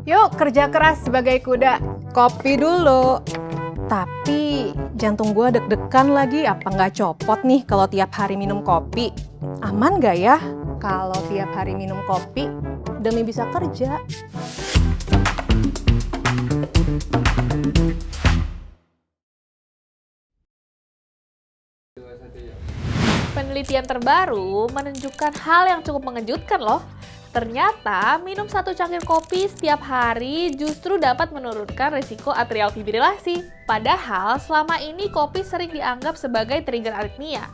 Yuk kerja keras sebagai kuda. Kopi dulu. Tapi jantung gue deg-degan lagi, apa nggak copot nih kalau tiap hari minum kopi? Aman nggak ya kalau tiap hari minum kopi demi bisa kerja? Penelitian terbaru menunjukkan hal yang cukup mengejutkan loh. Ternyata minum 1 cangkir kopi setiap hari justru dapat menurunkan risiko atrial fibrilasi. Padahal selama ini kopi sering dianggap sebagai trigger aritmia.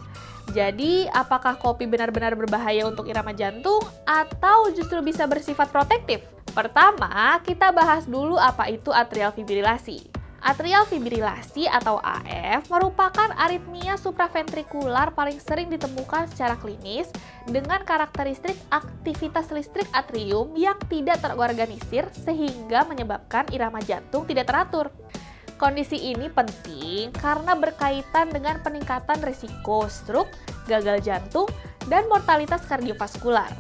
Jadi apakah kopi benar-benar berbahaya untuk irama jantung atau justru bisa bersifat protektif? Pertama, kita bahas dulu apa itu atrial fibrilasi. Atrial fibrilasi atau AF merupakan aritmia supraventrikular paling sering ditemukan secara klinis dengan karakteristik aktivitas listrik atrium yang tidak terorganisir sehingga menyebabkan irama jantung tidak teratur. Kondisi ini penting karena berkaitan dengan peningkatan risiko stroke, gagal jantung, dan mortalitas kardiovaskular.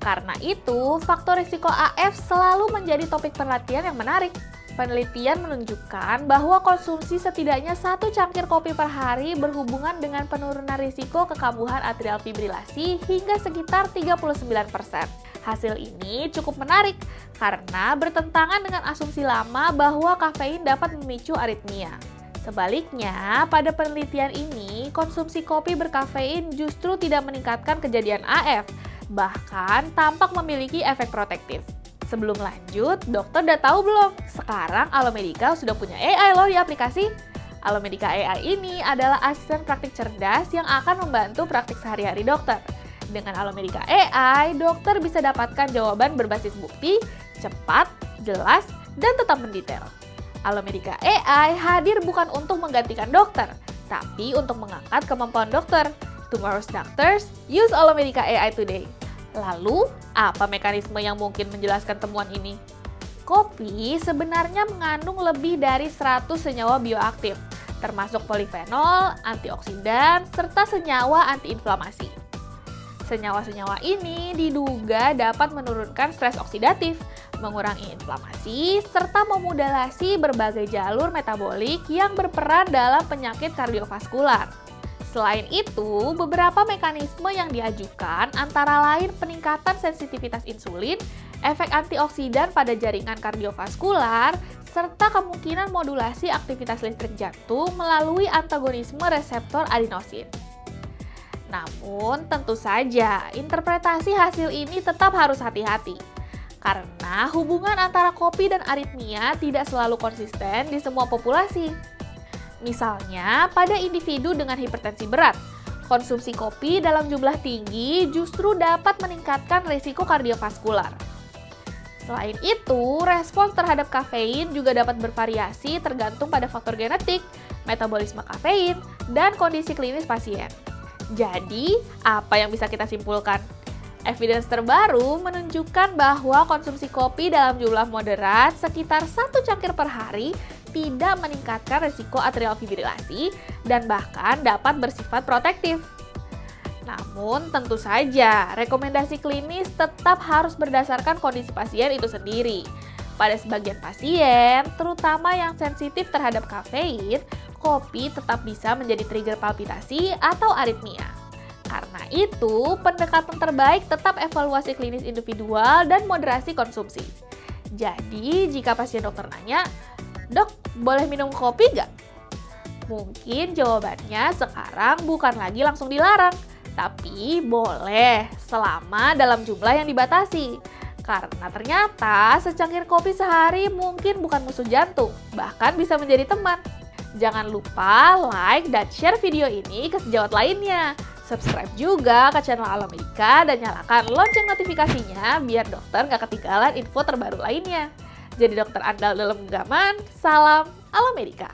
Karena itu, faktor risiko AF selalu menjadi topik perhatian yang menarik. Penelitian menunjukkan bahwa konsumsi setidaknya 1 cangkir kopi per hari berhubungan dengan penurunan risiko kekambuhan atrial fibrilasi hingga sekitar 39%. Hasil ini cukup menarik karena bertentangan dengan asumsi lama bahwa kafein dapat memicu aritmia. Sebaliknya, pada penelitian ini, konsumsi kopi berkafein justru tidak meningkatkan kejadian AF, bahkan tampak memiliki efek protektif. Sebelum lanjut, dokter udah tahu belum? Sekarang Alomedica sudah punya AI loh di aplikasi. Alomedica AI ini adalah asisten praktik cerdas yang akan membantu praktik sehari-hari dokter. Dengan Alomedica AI, dokter bisa dapatkan jawaban berbasis bukti, cepat, jelas, dan tetap mendetail. Alomedica AI hadir bukan untuk menggantikan dokter, tapi untuk mengangkat kemampuan dokter. Tomorrow's doctors, use Alomedica AI today. Lalu, apa mekanisme yang mungkin menjelaskan temuan ini? Kopi sebenarnya mengandung lebih dari 100 senyawa bioaktif, termasuk polifenol, antioksidan, serta senyawa antiinflamasi. Senyawa-senyawa ini diduga dapat menurunkan stres oksidatif, mengurangi inflamasi, serta memodulasi berbagai jalur metabolik yang berperan dalam penyakit kardiovaskular. Selain itu, beberapa mekanisme yang diajukan antara lain peningkatan sensitivitas insulin, efek antioksidan pada jaringan kardiovaskular, serta kemungkinan modulasi aktivitas listrik jantung melalui antagonisme reseptor adenosin. Namun, tentu saja interpretasi hasil ini tetap harus hati-hati, karena hubungan antara kopi dan aritmia tidak selalu konsisten di semua populasi. Misalnya, pada individu dengan hipertensi berat, konsumsi kopi dalam jumlah tinggi justru dapat meningkatkan risiko kardiovaskular. Selain itu, respons terhadap kafein juga dapat bervariasi tergantung pada faktor genetik, metabolisme kafein, dan kondisi klinis pasien. Jadi, apa yang bisa kita simpulkan? Evidence terbaru menunjukkan bahwa konsumsi kopi dalam jumlah moderat sekitar 1 cangkir per hari tidak meningkatkan risiko atrial fibrilasi dan bahkan dapat bersifat protektif. Namun tentu saja rekomendasi klinis tetap harus berdasarkan kondisi pasien itu sendiri. Pada sebagian pasien, terutama yang sensitif terhadap kafein, kopi tetap bisa menjadi trigger palpitasi atau aritmia. Karena itu, pendekatan terbaik tetap evaluasi klinis individual dan moderasi konsumsi. Jadi, jika pasien dokter nanya, "Dok, boleh minum kopi nggak?" Mungkin jawabannya sekarang bukan lagi langsung dilarang, tapi boleh selama dalam jumlah yang dibatasi. Karena ternyata secangkir kopi sehari mungkin bukan musuh jantung, bahkan bisa menjadi teman. Jangan lupa like dan share video ini ke sejawat lainnya. Subscribe juga ke channel Alomedica dan nyalakan lonceng notifikasinya biar dokter nggak ketinggalan info terbaru lainnya. Jadi dokter andal dalam genggaman, salam Alomedica.